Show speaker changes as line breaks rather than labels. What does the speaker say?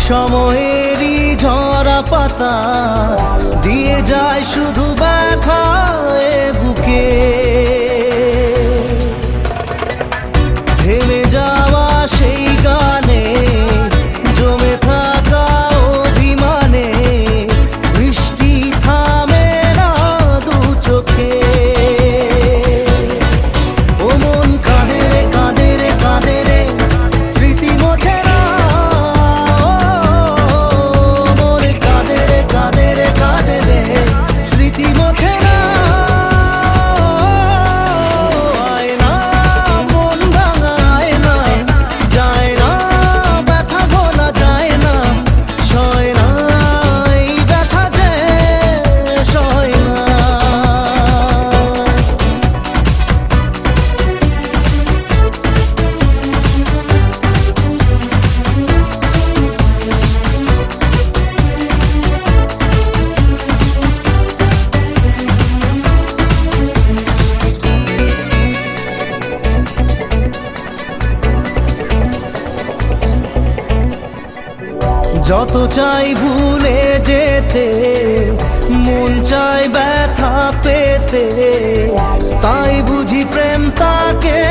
সময়েরই ঝরা পাতা দিয়ে যায় শুধু ব্যথা এ বুকে। থেমে যাওয়া সেই গানে জমে থাকা অভিমানে বৃষ্টি থামে না দু চোখে। ও মন কাঁদে রে কাঁদে রে কাঁদে রে স্মৃতি মোছে না। মন কাঁদে রে কাঁদে রে কাঁদে রে স্মৃতি মোছে না। আয় না মন ভাঙা আয় না, যায় না ব্যথা ভোলা যায় না, সয় না এই ব্যথা যে সয় না। যত চাই ভুলে যেতে মন চাই ব্যথা পেতে, তাই বুঝি প্রেম তাকে